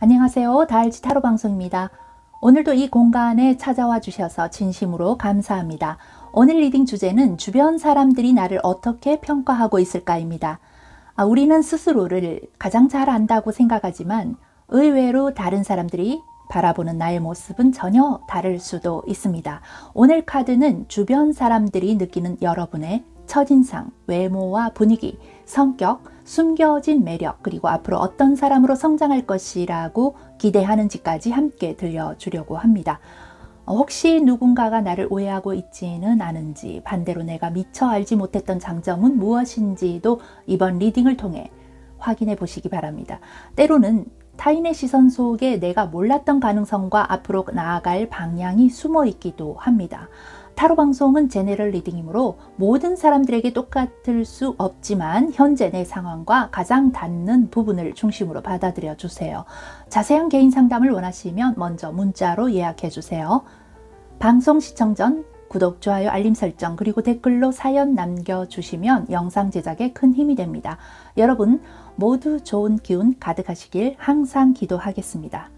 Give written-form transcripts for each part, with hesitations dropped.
안녕하세요. 다알지 타로 방송입니다. 오늘도 이 공간에 찾아와 주셔서 진심으로 감사합니다. 오늘 리딩 주제는 주변 사람들이 나를 어떻게 평가하고 있을까입니다. 우리는 스스로를 가장 잘 안다고 생각하지만 의외로 다른 사람들이 바라보는 나의 모습은 전혀 다를 수도 있습니다. 오늘 카드는 주변 사람들이 느끼는 여러분의 첫인상, 외모와 분위기, 성격, 숨겨진 매력, 그리고 앞으로 어떤 사람으로 성장할 것이라고 기대하는지까지 함께 들려주려고 합니다. 혹시 누군가가 나를 오해하고 있지는 않은지, 반대로 내가 미처 알지 못했던 장점은 무엇인지도 이번 리딩을 통해 확인해 보시기 바랍니다. 때로는 타인의 시선 속에 내가 몰랐던 가능성과 앞으로 나아갈 방향이 숨어 있기도 합니다. 타로 방송은 제너럴 리딩이므로 모든 사람들에게 똑같을 수 없지만 현재 내 상황과 가장 닿는 부분을 중심으로 받아들여 주세요. 자세한 개인 상담을 원하시면 먼저 문자로 예약해 주세요. 방송 시청 전 구독, 좋아요, 알림 설정, 그리고 댓글로 사연 남겨주시면 영상 제작에 큰 힘이 됩니다. 여러분 모두 좋은 기운 가득하시길 항상 기도하겠습니다.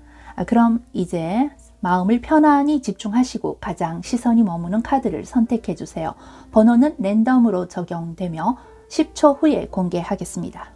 그럼 이제 마음을 편안히 집중하시고 가장 시선이 머무는 카드를 선택해 주세요. 번호는 랜덤으로 적용되며 10초 후에 공개하겠습니다.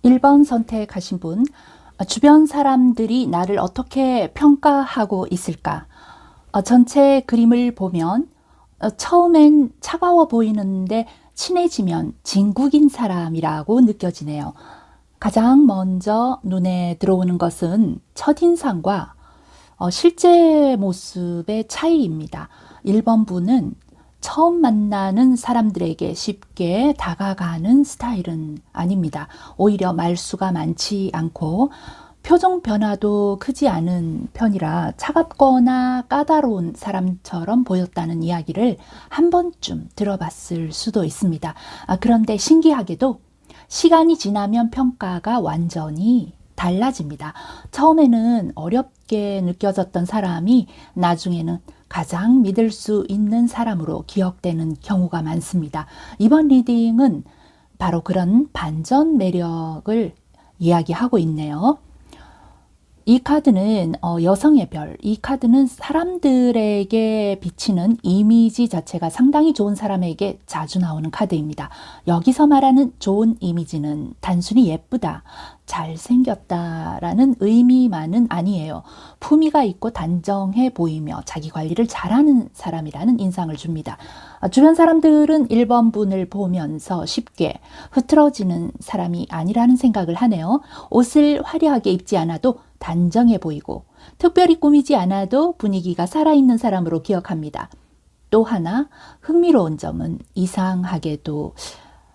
일 번 선택하신 분, 주변 사람들이 나를 어떻게 평가하고 있을까? 전체 그림을 보면 처음엔 차가워 보이는데 친해지면 진국인 사람이라고 느껴지네요. 가장 먼저 눈에 들어오는 것은 첫인상과 실제 모습의 차이입니다. 1번 분은 처음 만나는 사람들에게 쉽게 다가가는 스타일은 아닙니다. 오히려 말수가 많지 않고 표정 변화도 크지 않은 편이라 차갑거나 까다로운 사람처럼 보였다는 이야기를 한 번쯤 들어봤을 수도 있습니다. 그런데 신기하게도 시간이 지나면 평가가 완전히 달라집니다. 처음에는 어렵게 느껴졌던 사람이 나중에는 가장 믿을 수 있는 사람으로 기억되는 경우가 많습니다. 이번 리딩은 바로 그런 반전 매력을 이야기하고 있네요. 이 카드는 여성의 별, 이 카드는 사람들에게 비치는 이미지 자체가 상당히 좋은 사람에게 자주 나오는 카드입니다. 여기서 말하는 좋은 이미지는 단순히 예쁘다, 잘생겼다라는 의미만은 아니에요. 품위가 있고 단정해 보이며 자기 관리를 잘하는 사람이라는 인상을 줍니다. 주변 사람들은 1번 분을 보면서 쉽게 흐트러지는 사람이 아니라는 생각을 하네요. 옷을 화려하게 입지 않아도 단정해 보이고 특별히 꾸미지 않아도 분위기가 살아있는 사람으로 기억합니다. 또 하나 흥미로운 점은 이상하게도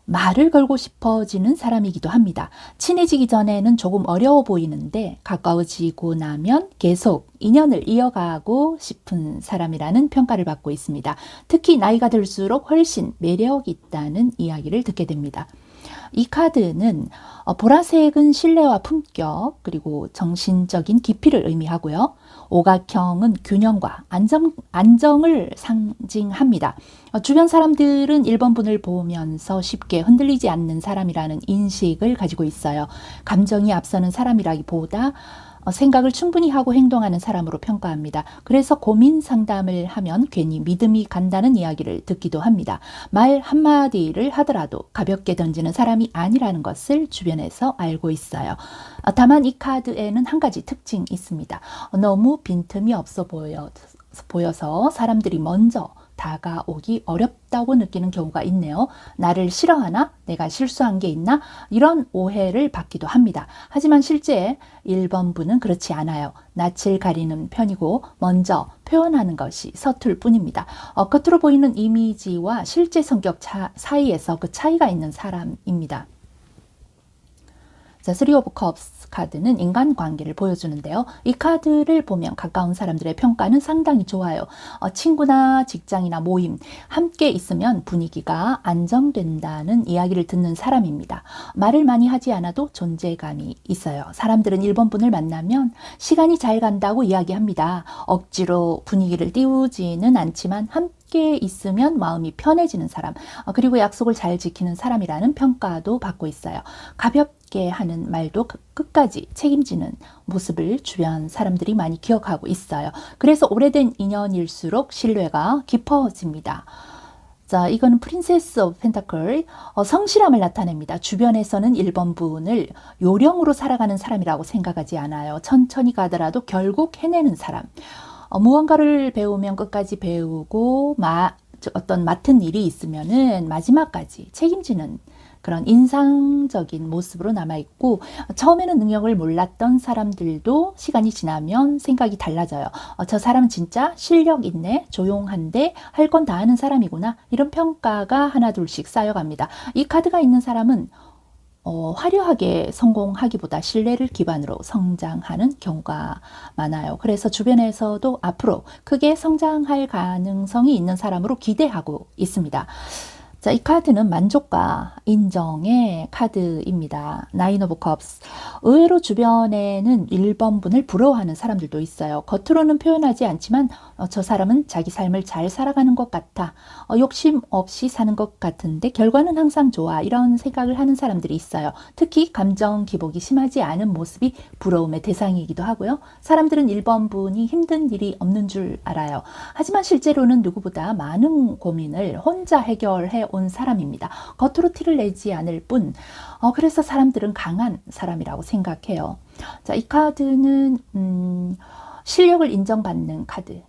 말을 걸고 싶어지는 사람이기도 합니다. 친해지기 전에는 조금 어려워 보이는데 가까워지고 나면 계속 인연을 이어가고 싶은 사람이라는 평가를 받고 있습니다. 특히 나이가 들수록 훨씬 매력 있다는 이야기를 듣게 됩니다. 이 카드는 보라색은 신뢰와 품격, 그리고 정신적인 깊이를 의미하고요. 오각형은 균형과 안정을 상징합니다. 주변 사람들은 1번 분을 보면서 쉽게 흔들리지 않는 사람이라는 인식을 가지고 있어요. 감정이 앞서는 사람이라기보다 생각을 충분히 하고 행동하는 사람으로 평가합니다. 그래서 고민 상담을 하면 괜히 믿음이 간다는 이야기를 듣기도 합니다. 말 한마디를 하더라도 가볍게 던지는 사람이 아니라는 것을 주변에서 알고 있어요. 다만 이 카드에는 한 가지 특징이 있습니다. 너무 빈틈이 없어 보여서 사람들이 먼저 다가오기 어렵다고 느끼는 경우가 있네요. 나를 싫어하나? 내가 실수한 게 있나? 이런 오해를 받기도 합니다. 하지만 실제 1번분은 그렇지 않아요. 낯을 가리는 편이고 먼저 표현하는 것이 서툴 뿐입니다. 겉으로 보이는 이미지와 실제 성격 사이에서 그 차이가 있는 사람입니다. 자, 3 오브 컵스 카드는 인간관계를 보여주는데요. 이 카드를 보면 가까운 사람들의 평가는 상당히 좋아요. 친구나 직장이나 모임, 함께 있으면 분위기가 안정된다는 이야기를 듣는 사람입니다. 말을 많이 하지 않아도 존재감이 있어요. 사람들은 1번분을 만나면 시간이 잘 간다고 이야기합니다. 억지로 분위기를 띄우지는 않지만 함께 있으면 마음이 편해지는 사람, 그리고 약속을 잘 지키는 사람이라는 평가도 받고 있어요. 가볍게 하는 말도 끝까지 책임지는 모습을 주변 사람들이 많이 기억하고 있어요. 그래서 오래된 인연일수록 신뢰가 깊어집니다. 자, 이거는 프린세스 오브 펜타클, 성실함을 나타냅니다. 주변에서는 1번분을 요령으로 살아가는 사람이라고 생각하지 않아요. 천천히 가더라도 결국 해내는 사람. 무언가를 배우면 끝까지 배우고 어떤 맡은 일이 있으면은 마지막까지 책임지는 그런 인상적인 모습으로 남아있고, 처음에는 능력을 몰랐던 사람들도 시간이 지나면 생각이 달라져요. 저 사람은 진짜 실력 있네, 조용한데 할 건 다 하는 사람이구나, 이런 평가가 하나둘씩 쌓여갑니다. 이 카드가 있는 사람은 화려하게 성공하기보다 신뢰를 기반으로 성장하는 경우가 많아요. 그래서 주변에서도 앞으로 크게 성장할 가능성이 있는 사람으로 기대하고 있습니다. 자, 이 카드는 만족과 인정의 카드입니다. 9 오브 컵스. 의외로 주변에는 1번분을 부러워하는 사람들도 있어요. 겉으로는 표현하지 않지만 저 사람은 자기 삶을 잘 살아가는 것 같아. 욕심 없이 사는 것 같은데 결과는 항상 좋아. 이런 생각을 하는 사람들이 있어요. 특히 감정 기복이 심하지 않은 모습이 부러움의 대상이기도 하고요. 사람들은 1번분이 힘든 일이 없는 줄 알아요. 하지만 실제로는 누구보다 많은 고민을 혼자 해결해 온 사람입니다. 겉으로 티를 내지 않을 뿐, 그래서 사람들은 강한 사람이라고 생각해요. 자, 이 카드는 실력을 인정받는 카드,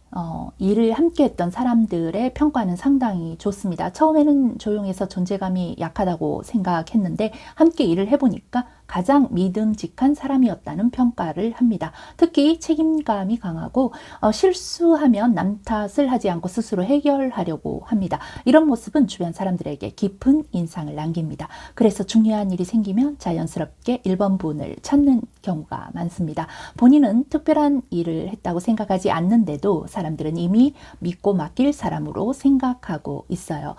일을 함께 했던 사람들의 평가는 상당히 좋습니다. 처음에는 조용해서 존재감이 약하다고 생각했는데 함께 일을 해보니까 가장 믿음직한 사람이었다는 평가를 합니다. 특히 책임감이 강하고 실수하면 남 탓을 하지 않고 스스로 해결하려고 합니다. 이런 모습은 주변 사람들에게 깊은 인상을 남깁니다. 그래서 중요한 일이 생기면 자연스럽게 1번분을 찾는 경우가 많습니다. 본인은 특별한 일을 했다고 생각하지 않는데도 사람들은 이미 믿고 맡길 사람으로 생각하고 있어요.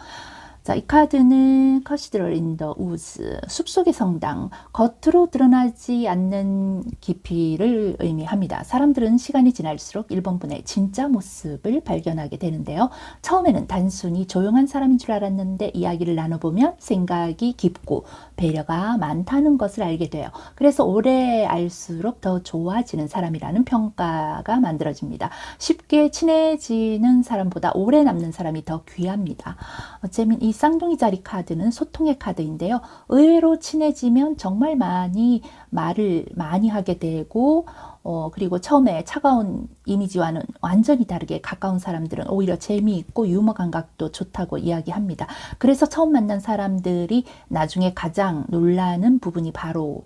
자, 이 카드는 Cathedral in the Woods, 숲속의 성당, 겉으로 드러나지 않는 깊이를 의미합니다. 사람들은 시간이 지날수록 1번분의 진짜 모습을 발견하게 되는데요. 처음에는 단순히 조용한 사람인 줄 알았는데 이야기를 나눠보면 생각이 깊고 배려가 많다는 것을 알게 돼요. 그래서 오래 알수록 더 좋아지는 사람이라는 평가가 만들어집니다. 쉽게 친해지는 사람보다 오래 남는 사람이 더 귀합니다. 이 쌍둥이 자리 카드는 소통의 카드인데요. 의외로 친해지면 정말 말을 많이 하게 되고, 그리고 처음에 차가운 이미지와는 완전히 다르게 가까운 사람들은 오히려 재미있고 유머 감각도 좋다고 이야기합니다. 그래서 처음 만난 사람들이 나중에 가장 놀라는 부분이 바로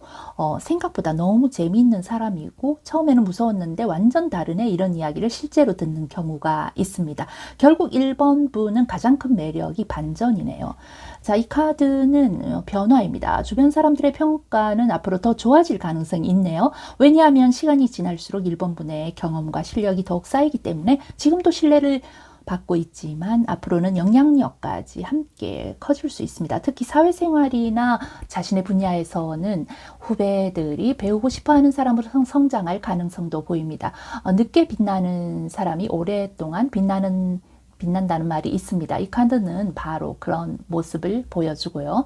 생각보다 너무 재미있는 사람이고 처음에는 무서웠는데 완전 다르네, 이런 이야기를 실제로 듣는 경우가 있습니다. 결국 1번 분은 가장 큰 매력이 반전이네요. 자, 이 카드는 변화입니다. 주변 사람들의 평가는 앞으로 더 좋아질 가능성이 있네요. 왜냐하면 시간이 지날수록 1번분의 경험과 실력이 더욱 쌓이기 때문에 지금도 신뢰를 받고 있지만 앞으로는 영향력까지 함께 커질 수 있습니다. 특히 사회생활이나 자신의 분야에서는 후배들이 배우고 싶어하는 사람으로 성장할 가능성도 보입니다. 늦게 빛나는 사람이 오랫동안 빛나는 빛난다는 말이 있습니다. 이 카드는 바로 그런 모습을 보여주고요.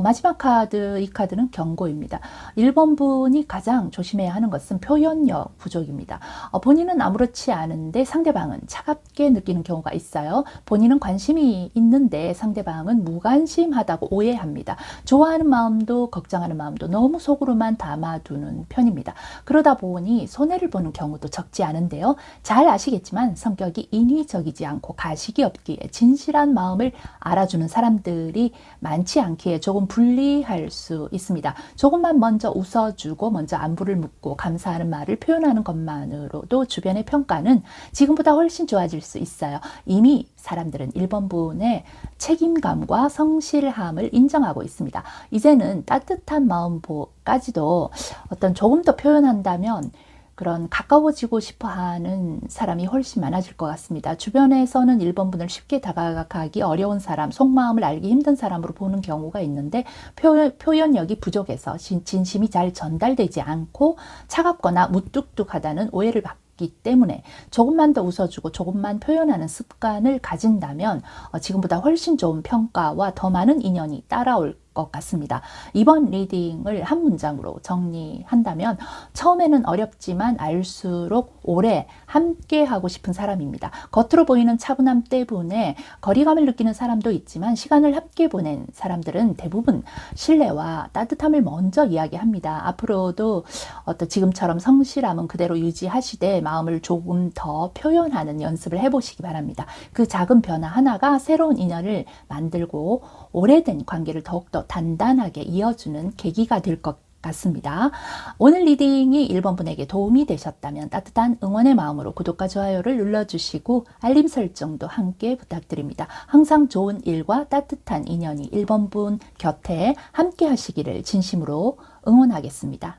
마지막 카드, 이 카드는 경고입니다. 1번 분이 가장 조심해야 하는 것은 표현력 부족입니다. 본인은 아무렇지 않은데 상대방은 차갑게 느끼는 경우가 있어요. 본인은 관심이 있는데 상대방은 무관심하다고 오해합니다. 좋아하는 마음도 걱정하는 마음도 너무 속으로만 담아두는 편입니다. 그러다 보니 손해를 보는 경우도 적지 않은데요. 잘 아시겠지만 성격이 인위적이지 않고 가식이 없기에 진실한 마음을 알아주는 사람들이 많지 않기에 조금 불리할 수 있습니다. 조금만 먼저 웃어주고 먼저 안부를 묻고 감사하는 말을 표현하는 것만으로도 주변의 평가는 지금보다 훨씬 좋아질 수 있어요. 이미 사람들은 1번 분의 책임감과 성실함을 인정하고 있습니다. 이제는 따뜻한 마음까지도 어떤 조금 더 표현한다면 그런 가까워지고 싶어 하는 사람이 훨씬 많아질 것 같습니다. 주변에서는 1번 분을 쉽게 다가가기 어려운 사람, 속마음을 알기 힘든 사람으로 보는 경우가 있는데 표현력이 부족해서 진심이 잘 전달되지 않고 차갑거나 무뚝뚝하다는 오해를 받기 때문에 조금만 더 웃어주고 조금만 표현하는 습관을 가진다면 지금보다 훨씬 좋은 평가와 더 많은 인연이 따라올 것 같습니다. 이번 리딩을 한 문장으로 정리한다면 처음에는 어렵지만 알수록 오래 함께 하고 싶은 사람입니다. 겉으로 보이는 차분함 때문에 거리감을 느끼는 사람도 있지만 시간을 함께 보낸 사람들은 대부분 신뢰와 따뜻함을 먼저 이야기합니다. 앞으로도 지금처럼 성실함은 그대로 유지하시되 마음을 조금 더 표현하는 연습을 해보시기 바랍니다. 그 작은 변화 하나가 새로운 인연을 만들고 오래된 관계를 더욱더 단단하게 이어주는 계기가 될 것 같습니다. 오늘 리딩이 1번 분에게 도움이 되셨다면 따뜻한 응원의 마음으로 구독과 좋아요를 눌러주시고 알림 설정도 함께 부탁드립니다. 항상 좋은 일과 따뜻한 인연이 1번 분 곁에 함께 하시기를 진심으로 응원하겠습니다.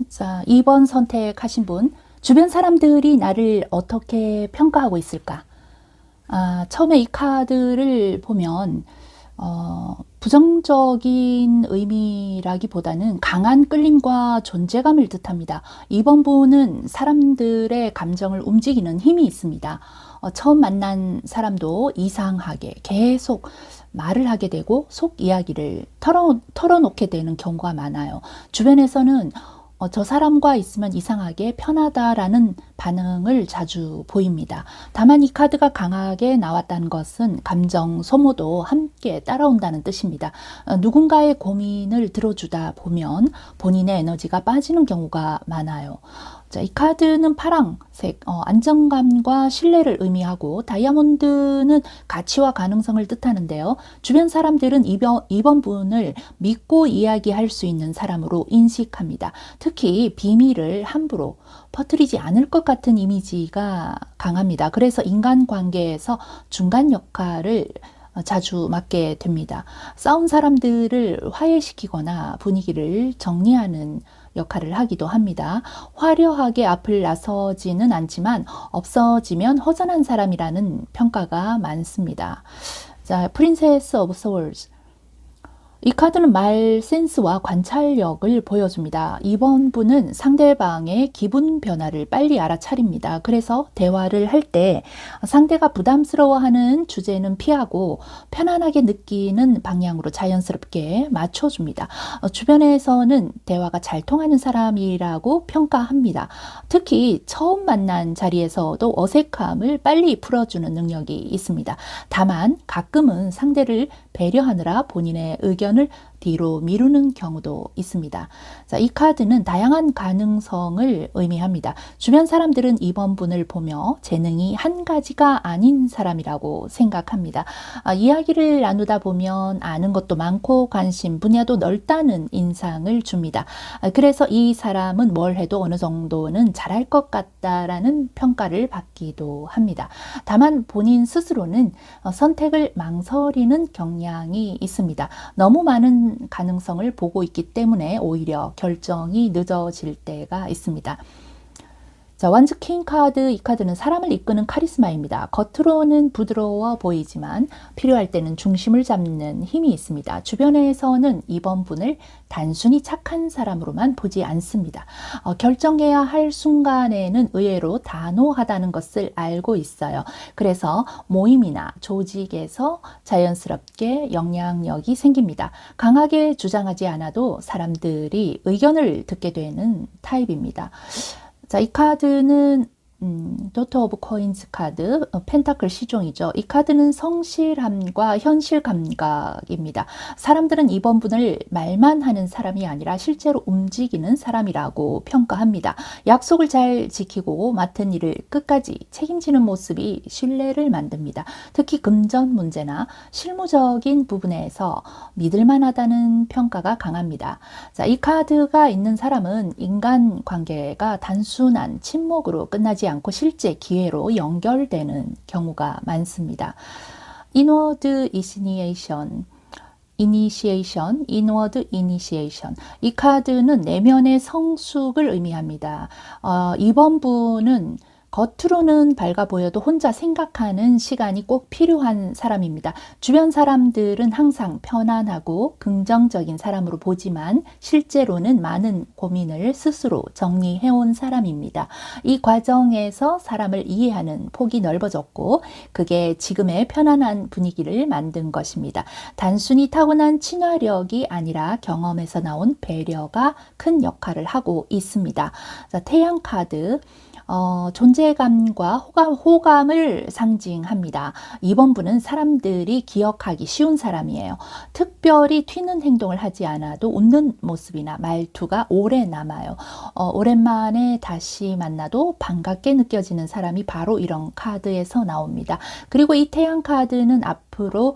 자, 2번 선택하신 분, 주변 사람들이 나를 어떻게 평가하고 있을까? 처음에 이 카드를 보면 부정적인 의미라기보다는 강한 끌림과 존재감을 뜻합니다. 2번 분은 사람들의 감정을 움직이는 힘이 있습니다. 처음 만난 사람도 이상하게 계속 말을 하게 되고 속 이야기를 털어놓게 되는 경우가 많아요. 주변에서는 저 사람과 있으면 이상하게 편하다라는 반응을 자주 보입니다. 다만 이 카드가 강하게 나왔다는 것은 감정 소모도 함께 따라온다는 뜻입니다. 누군가의 고민을 들어주다 보면 본인의 에너지가 빠지는 경우가 많아요. 자, 이 카드는 파랑색, 안정감과 신뢰를 의미하고 다이아몬드는 가치와 가능성을 뜻하는데요. 주변 사람들은 2번 분을 믿고 이야기할 수 있는 사람으로 인식합니다. 특히 비밀을 함부로 퍼뜨리지 않을 것 같은 이미지가 강합니다. 그래서 인간관계에서 중간 역할을 자주 맡게 됩니다. 싸운 사람들을 화해시키거나 분위기를 정리하는 역할을 하기도 합니다. 화려하게 앞을 나서지는 않지만 없어지면 허전한 사람이라는 평가가 많습니다. 자, 프린세스 오브 소울스. 이 카드는 말 센스와 관찰력을 보여줍니다. 2번 분은 상대방의 기분 변화를 빨리 알아차립니다. 그래서 대화를 할 때 상대가 부담스러워하는 주제는 피하고 편안하게 느끼는 방향으로 자연스럽게 맞춰줍니다. 주변에서는 대화가 잘 통하는 사람이라고 평가합니다. 특히 처음 만난 자리에서도 어색함을 빨리 풀어주는 능력이 있습니다. 다만 가끔은 상대를 배려하느라 본인의 의견을 뒤로 미루는 경우도 있습니다. 자, 이 카드는 다양한 가능성을 의미합니다. 주변 사람들은 2번 분을 보며 재능이 한 가지가 아닌 사람이라고 생각합니다. 이야기를 나누다 보면 아는 것도 많고 관심 분야도 넓다는 인상을 줍니다. 그래서 이 사람은 뭘 해도 어느 정도는 잘할 것 같다라는 평가를 받기도 합니다. 다만 본인 스스로는 선택을 망설이는 경향이 있습니다. 너무 많은 그런 가능성을 보고 있기 때문에 오히려 결정이 늦어질 때가 있습니다. 자, 원즈 킹 카드, 이 카드는 사람을 이끄는 카리스마입니다. 겉으로는 부드러워 보이지만 필요할 때는 중심을 잡는 힘이 있습니다. 주변에서는 이번 분을 단순히 착한 사람으로만 보지 않습니다. 결정해야 할 순간에는 의외로 단호하다는 것을 알고 있어요. 그래서 모임이나 조직에서 자연스럽게 영향력이 생깁니다. 강하게 주장하지 않아도 사람들이 의견을 듣게 되는 타입입니다. 자, 이 카드는 도터 오브 코인스 카드, 펜타클 시종이죠. 이 카드는 성실함과 현실 감각입니다. 사람들은 이번 분을 말만 하는 사람이 아니라 실제로 움직이는 사람이라고 평가합니다. 약속을 잘 지키고 맡은 일을 끝까지 책임지는 모습이 신뢰를 만듭니다. 특히 금전 문제나 실무적인 부분에서 믿을만하다는 평가가 강합니다. 자, 이 카드가 있는 사람은 인간관계가 단순한 침묵으로 끝나지 않고 실제 기회로 연결되는 경우가 많습니다. 인워드 이니시에이션, 인워드 이니시에이션. 이 카드는 내면의 성숙을 의미합니다. 이번 분은 겉으로는 밝아 보여도 혼자 생각하는 시간이 꼭 필요한 사람입니다. 주변 사람들은 항상 편안하고 긍정적인 사람으로 보지만 실제로는 많은 고민을 스스로 정리해온 사람입니다. 이 과정에서 사람을 이해하는 폭이 넓어졌고 그게 지금의 편안한 분위기를 만든 것입니다. 단순히 타고난 친화력이 아니라 경험에서 나온 배려가 큰 역할을 하고 있습니다. 자, 태양 카드. 존재감과 호감을 상징합니다. 이번 분은 사람들이 기억하기 쉬운 사람이에요. 특별히 튀는 행동을 하지 않아도 웃는 모습이나 말투가 오래 남아요. 오랜만에 다시 만나도 반갑게 느껴지는 사람이 바로 이런 카드에서 나옵니다. 그리고 이 태양 카드는 앞으로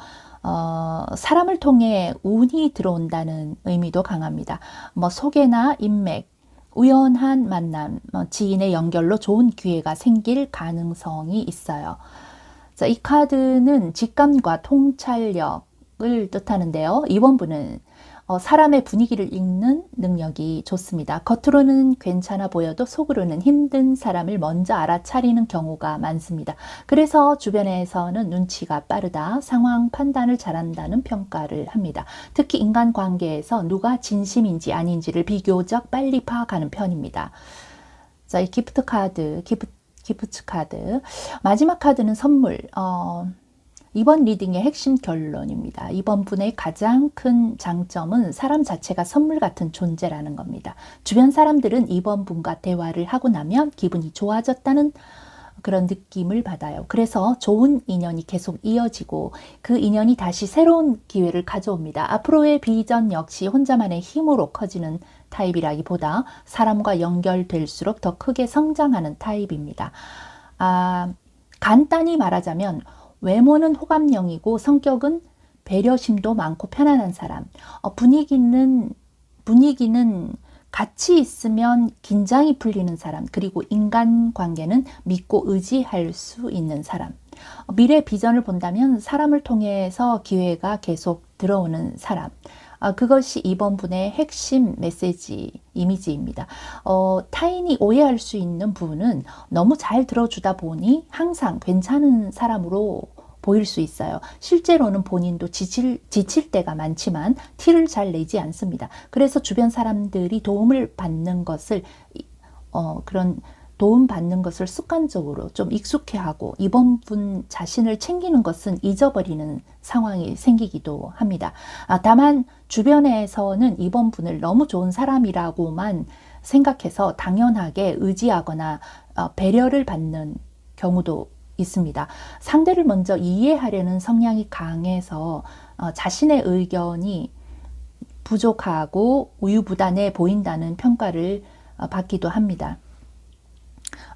사람을 통해 운이 들어온다는 의미도 강합니다. 소개나 인맥, 우연한 만남, 지인의 연결로 좋은 기회가 생길 가능성이 있어요. 자, 이 카드는 직감과 통찰력을 뜻하는데요. 이번 분은 사람의 분위기를 읽는 능력이 좋습니다. 겉으로는 괜찮아 보여도 속으로는 힘든 사람을 먼저 알아차리는 경우가 많습니다. 그래서 주변에서는 눈치가 빠르다, 상황 판단을 잘한다는 평가를 합니다. 특히 인간관계에서 누가 진심인지 아닌지를 비교적 빨리 파악하는 편입니다. 자, 이 기프트 카드. 마지막 카드는 선물. 이번 리딩의 핵심 결론입니다. 이번 분의 가장 큰 장점은 사람 자체가 선물 같은 존재라는 겁니다. 주변 사람들은 이번 분과 대화를 하고 나면 기분이 좋아졌다는 그런 느낌을 받아요. 그래서 좋은 인연이 계속 이어지고 그 인연이 다시 새로운 기회를 가져옵니다. 앞으로의 비전 역시 혼자만의 힘으로 커지는 타입이라기보다 사람과 연결될수록 더 크게 성장하는 타입입니다. 간단히 말하자면 외모는 호감형이고 성격은 배려심도 많고 편안한 사람. 분위기는 같이 있으면 긴장이 풀리는 사람. 그리고 인간관계는 믿고 의지할 수 있는 사람. 미래 비전을 본다면 사람을 통해서 기회가 계속 들어오는 사람. 그것이 이번 분의 핵심 메시지, 이미지입니다. 타인이 오해할 수 있는 부분은 너무 잘 들어주다 보니 항상 괜찮은 사람으로 보일 수 있어요. 실제로는 본인도 지칠 때가 많지만 티를 잘 내지 않습니다. 그래서 주변 사람들이 도움을 받는 것을 습관적으로 좀 익숙해하고 이번 분 자신을 챙기는 것은 잊어버리는 상황이 생기기도 합니다. 다만 주변에서는 이번 분을 너무 좋은 사람이라고만 생각해서 당연하게 의지하거나 배려를 받는 경우도 있습니다. 상대를 먼저 이해하려는 성향이 강해서 자신의 의견이 부족하고 우유부단해 보인다는 평가를 받기도 합니다.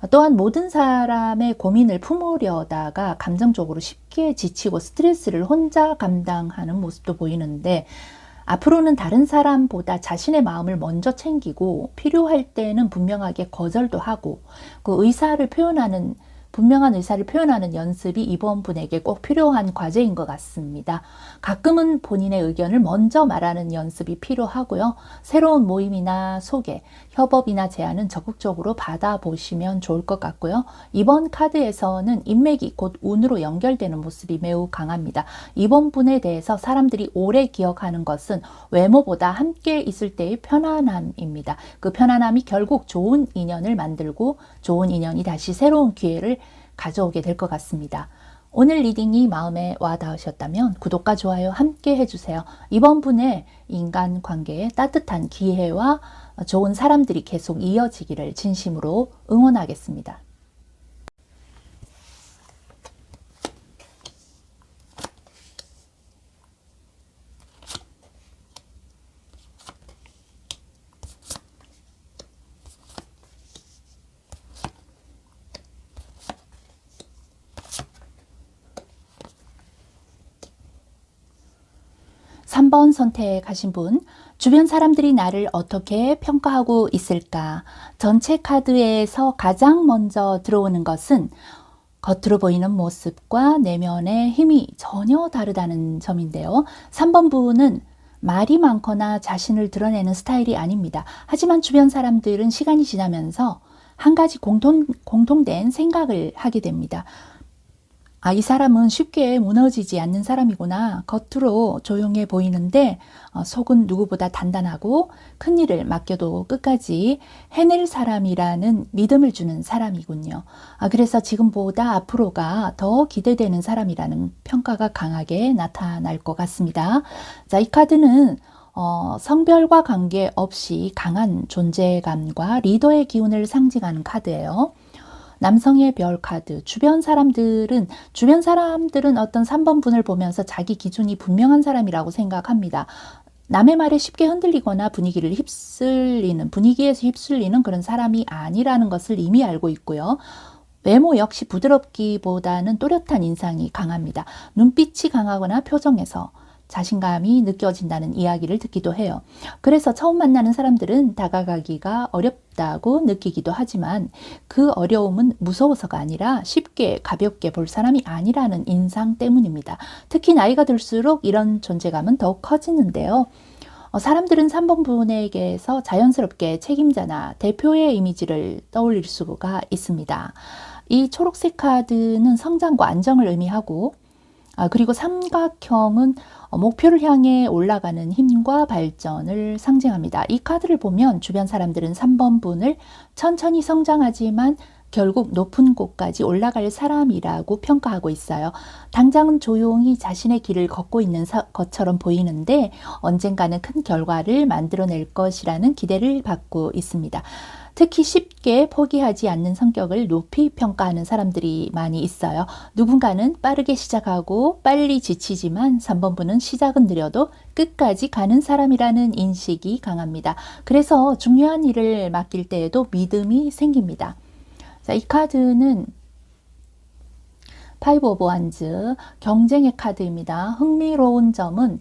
또한 모든 사람의 고민을 품으려다가 감정적으로 쉽게 지치고 스트레스를 혼자 감당하는 모습도 보이는데 앞으로는 다른 사람보다 자신의 마음을 먼저 챙기고 필요할 때는 분명하게 거절도 하고 그 의사를 표현하는 분명한 의사를 표현하는 연습이 이번 분에게 꼭 필요한 과제인 것 같습니다. 가끔은 본인의 의견을 먼저 말하는 연습이 필요하고요. 새로운 모임이나 소개, 협업이나 제안은 적극적으로 받아보시면 좋을 것 같고요. 이번 카드에서는 인맥이 곧 운으로 연결되는 모습이 매우 강합니다. 이번 분에 대해서 사람들이 오래 기억하는 것은 외모보다 함께 있을 때의 편안함입니다. 그 편안함이 결국 좋은 인연을 만들고 좋은 인연이 다시 새로운 기회를 가져오게 될 것 같습니다. 오늘 리딩이 마음에 와 닿으셨다면 구독과 좋아요 함께 해주세요. 이번 분의 인간관계에 따뜻한 기회와 좋은 사람들이 계속 이어지기를 진심으로 응원하겠습니다. 3번 선택하신 분, 주변 사람들이 나를 어떻게 평가하고 있을까? 전체 카드에서 가장 먼저 들어오는 것은 겉으로 보이는 모습과 내면의 힘이 전혀 다르다는 점인데요. 3번 분은 말이 많거나 자신을 드러내는 스타일이 아닙니다. 하지만 주변 사람들은 시간이 지나면서 한 가지 공통된 생각을 하게 됩니다. 이 사람은 쉽게 무너지지 않는 사람이구나. 겉으로 조용해 보이는데 속은 누구보다 단단하고 큰 일을 맡겨도 끝까지 해낼 사람이라는 믿음을 주는 사람이군요. 그래서 지금보다 앞으로가 더 기대되는 사람이라는 평가가 강하게 나타날 것 같습니다. 자, 이 카드는 성별과 관계없이 강한 존재감과 리더의 기운을 상징하는 카드예요. 남성의 별 카드, 주변 사람들은 어떤 3번 분을 보면서 자기 기준이 분명한 사람이라고 생각합니다. 남의 말에 쉽게 흔들리거나 분위기에서 휩쓸리는 그런 사람이 아니라는 것을 이미 알고 있고요. 외모 역시 부드럽기보다는 또렷한 인상이 강합니다. 눈빛이 강하거나 표정에서 자신감이 느껴진다는 이야기를 듣기도 해요. 그래서 처음 만나는 사람들은 다가가기가 어렵다고 느끼기도 하지만 그 어려움은 무서워서가 아니라 쉽게 가볍게 볼 사람이 아니라는 인상 때문입니다. 특히 나이가 들수록 이런 존재감은 더욱 커지는데요. 사람들은 3번 분에게서 자연스럽게 책임자나 대표의 이미지를 떠올릴 수가 있습니다. 이 초록색 카드는 성장과 안정을 의미하고 그리고 삼각형은 목표를 향해 올라가는 힘과 발전을 상징합니다. 이 카드를 보면 주변 사람들은 3번 분을 천천히 성장하지만 결국 높은 곳까지 올라갈 사람이라고 평가하고 있어요. 당장은 조용히 자신의 길을 걷고 있는 것처럼 보이는데 언젠가는 큰 결과를 만들어낼 것이라는 기대를 받고 있습니다. 특히 쉽게 포기하지 않는 성격을 높이 평가하는 사람들이 많이 있어요. 누군가는 빠르게 시작하고 빨리 지치지만 3번 분은 시작은 느려도 끝까지 가는 사람이라는 인식이 강합니다. 그래서 중요한 일을 맡길 때에도 믿음이 생깁니다. 자, 이 카드는 파이브 오브 완즈, 경쟁의 카드입니다. 흥미로운 점은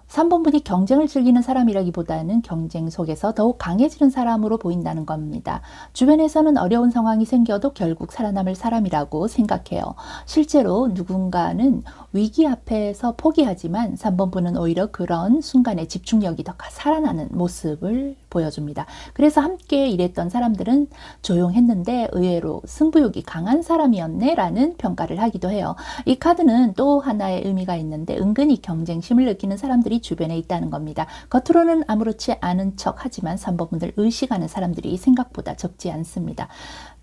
3번 분이 경쟁을 즐기는 사람이라기보다는 경쟁 속에서 더욱 강해지는 사람으로 보인다는 겁니다. 주변에서는 어려운 상황이 생겨도 결국 살아남을 사람이라고 생각해요. 실제로 누군가는 위기 앞에서 포기하지만 3번 분은 오히려 그런 순간에 집중력이 더 살아나는 모습을 보여줍니다. 그래서 함께 일했던 사람들은 조용했는데 의외로 승부욕이 강한 사람이었네 라는 평가를 하기도 해요. 이 카드는 또 하나의 의미가 있는데 은근히 경쟁심을 느끼는 사람들이 주변에 있다는 겁니다. 겉으로는 아무렇지 않은 척 하지만 3번 분들 의식하는 사람들이 생각보다 적지 않습니다.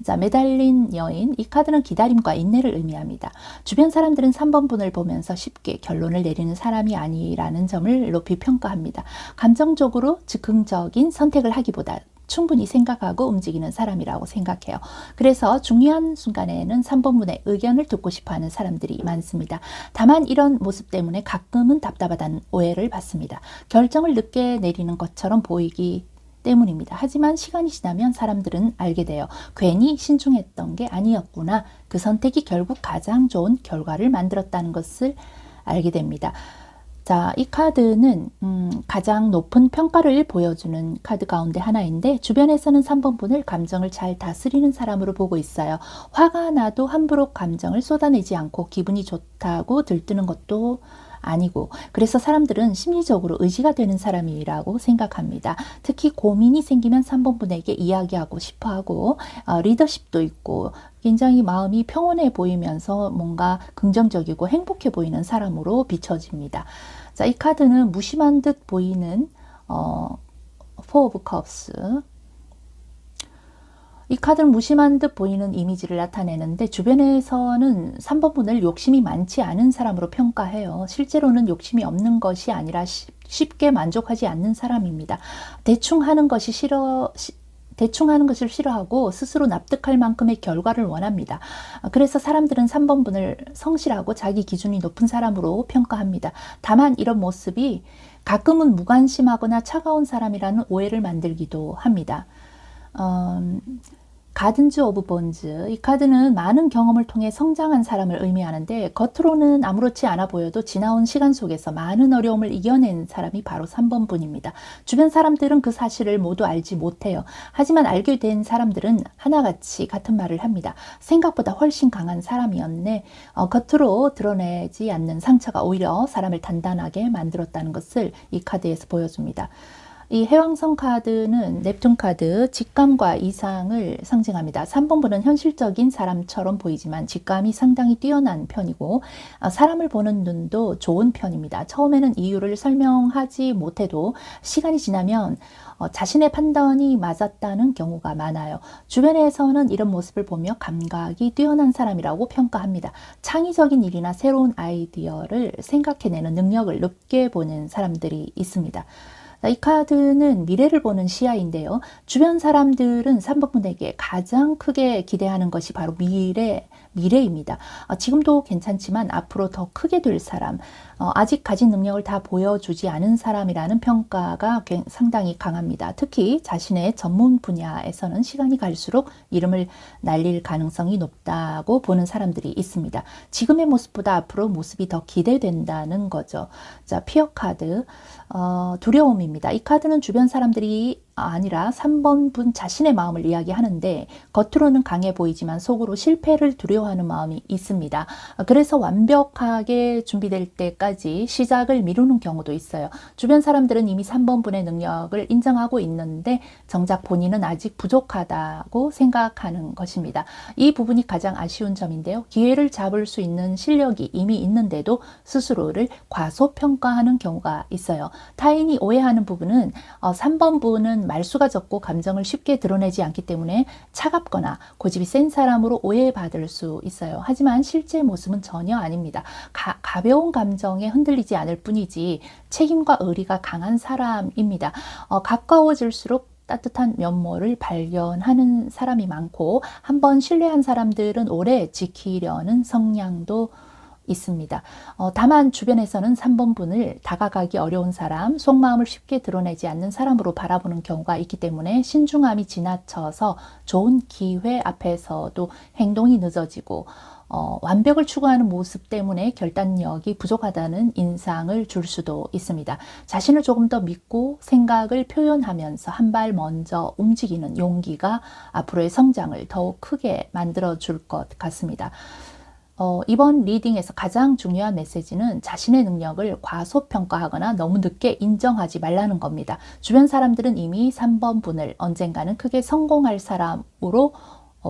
자, 매달린 여인, 이 카드는 기다림과 인내를 의미합니다. 주변 사람들은 3번 분을 보면서 쉽게 결론을 내리는 사람이 아니라는 점을 높이 평가합니다. 감정적으로 즉흥적인 선택을 하기보다 충분히 생각하고 움직이는 사람이라고 생각해요. 그래서 중요한 순간에는 3번 분의 의견을 듣고 싶어하는 사람들이 많습니다. 다만 이런 모습 때문에 가끔은 답답하다는 오해를 받습니다. 결정을 늦게 내리는 것처럼 보이기 때문입니다. 하지만 시간이 지나면 사람들은 알게 돼요. 괜히 신중했던 게 아니었구나. 그 선택이 결국 가장 좋은 결과를 만들었다는 것을 알게 됩니다. 자, 이 카드는 가장 높은 평가를 보여주는 카드 가운데 하나인데 주변에서는 3번 분을 감정을 잘 다스리는 사람으로 보고 있어요. 화가 나도 함부로 감정을 쏟아내지 않고 기분이 좋다고 들뜨는 것도 아니고, 그래서 사람들은 심리적으로 의지가 되는 사람이라고 생각합니다. 특히 고민이 생기면 3번 분에게 이야기하고 싶어하고 리더십도 있고 굉장히 마음이 평온해 보이면서 뭔가 긍정적이고 행복해 보이는 사람으로 비춰집니다. 자, 이 카드는 무심한 듯 보이는 Four of Cups. 이 카드는 무심한 듯 보이는 이미지를 나타내는데 주변에서는 3번 분을 욕심이 많지 않은 사람으로 평가해요. 실제로는 욕심이 없는 것이 아니라 쉽게 만족하지 않는 사람입니다. 대충 하는 것을 싫어하고 스스로 납득할 만큼의 결과를 원합니다. 그래서 사람들은 3번 분을 성실하고 자기 기준이 높은 사람으로 평가합니다. 다만 이런 모습이 가끔은 무관심하거나 차가운 사람이라는 오해를 만들기도 합니다. 가든즈 오브 본즈, 이 카드는 많은 경험을 통해 성장한 사람을 의미하는데 겉으로는 아무렇지 않아 보여도 지나온 시간 속에서 많은 어려움을 이겨낸 사람이 바로 3번 분입니다. 주변 사람들은 그 사실을 모두 알지 못해요. 하지만 알게 된 사람들은 하나같이 같은 말을 합니다. 생각보다 훨씬 강한 사람이었네. 겉으로 드러내지 않는 상처가 오히려 사람을 단단하게 만들었다는 것을 이 카드에서 보여줍니다. 이 해왕성 카드는 넵튠 카드, 직감과 이상을 상징합니다. 3번 분은 현실적인 사람처럼 보이지만 직감이 상당히 뛰어난 편이고 사람을 보는 눈도 좋은 편입니다. 처음에는 이유를 설명하지 못해도 시간이 지나면 자신의 판단이 맞았다는 경우가 많아요. 주변에서는 이런 모습을 보며 감각이 뛰어난 사람이라고 평가합니다. 창의적인 일이나 새로운 아이디어를 생각해내는 능력을 높게 보는 사람들이 있습니다. 이 카드는 미래를 보는 시야인데요. 주변 사람들은 3번 분에게 가장 크게 기대하는 것이 바로 미래입니다. 지금도 괜찮지만 앞으로 더 크게 될 사람, 아직 가진 능력을 다 보여주지 않은 사람이라는 평가가 상당히 강합니다. 특히 자신의 전문 분야에서는 시간이 갈수록 이름을 날릴 가능성이 높다고 보는 사람들이 있습니다. 지금의 모습보다 앞으로 모습이 더 기대된다는 거죠. 자, 피어 카드, 두려움입니다. 이 카드는 주변 사람들이 아니라 3번 분 자신의 마음을 이야기하는데 겉으로는 강해 보이지만 속으로 실패를 두려워하는 마음이 있습니다. 그래서 완벽하게 준비될 때까지 시작을 미루는 경우도 있어요. 주변 사람들은 이미 3번 분의 능력을 인정하고 있는데 정작 본인은 아직 부족하다고 생각하는 것입니다. 이 부분이 가장 아쉬운 점인데요. 기회를 잡을 수 있는 실력이 이미 있는데도 스스로를 과소평가하는 경우가 있어요. 타인이 오해하는 부분은 3번 분은 말수가 적고 감정을 쉽게 드러내지 않기 때문에 차갑거나 고집이 센 사람으로 오해받을 수 있어요. 하지만 실제 모습은 전혀 아닙니다. 가벼운 감정에 흔들리지 않을 뿐이지 책임과 의리가 강한 사람입니다. 가까워질수록 따뜻한 면모를 발견하는 사람이 많고 한번 신뢰한 사람들은 오래 지키려는 성향도 있습니다. 다만 주변에서는 3번 분을 다가가기 어려운 사람, 속마음을 쉽게 드러내지 않는 사람으로 바라보는 경우가 있기 때문에 신중함이 지나쳐서 좋은 기회 앞에서도 행동이 늦어지고 완벽을 추구하는 모습 때문에 결단력이 부족하다는 인상을 줄 수도 있습니다. 자신을 조금 더 믿고 생각을 표현하면서 한 발 먼저 움직이는 용기가 앞으로의 성장을 더욱 크게 만들어줄 것 같습니다. 이번 리딩에서 가장 중요한 메시지는 자신의 능력을 과소평가하거나 너무 늦게 인정하지 말라는 겁니다. 주변 사람들은 이미 3번 분을 언젠가는 크게 성공할 사람으로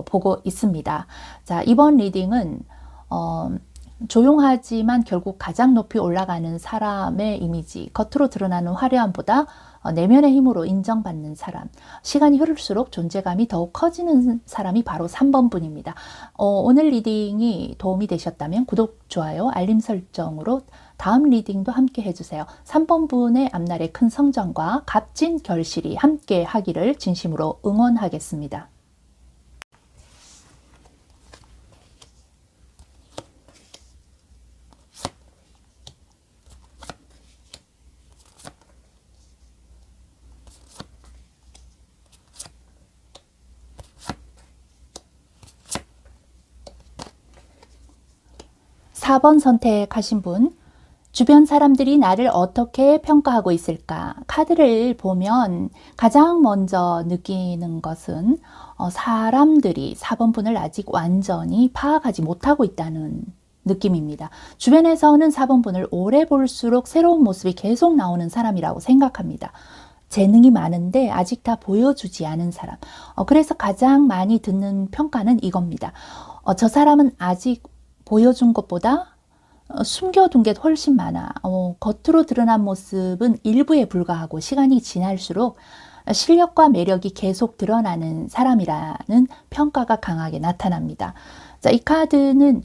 보고 있습니다. 자, 이번 리딩은 조용하지만 결국 가장 높이 올라가는 사람의 이미지, 겉으로 드러나는 화려함보다 내면의 힘으로 인정받는 사람, 시간이 흐를수록 존재감이 더욱 커지는 사람이 바로 3번 분입니다. 오늘 리딩이 도움이 되셨다면 구독, 좋아요, 알림 설정으로 다음 리딩도 함께 해주세요. 3번 분의 앞날의 큰 성장과 값진 결실이 함께 하기를 진심으로 응원하겠습니다. (4번) 선택하신 분, 주변 사람들이 나를 어떻게 평가하고 있을까? 카드를 보면 가장 먼저 느끼는 것은 사람들이 4번분을 아직 완전히 파악하지 못하고 있다는 느낌입니다. 주변에서는 4번분을 오래 볼수록 새로운 모습이 계속 나오는 사람이라고 생각합니다. 재능이 많은데 아직 다 보여주지 않은 사람. 그래서 가장 많이 듣는 평가는 이겁니다. 저 사람은 아직 보여준 것보다 숨겨둔 게 훨씬 많아. 겉으로 드러난 모습은 일부에 불과하고 시간이 지날수록 실력과 매력이 계속 드러나는 사람이라는 평가가 강하게 나타납니다. 자, 이 카드는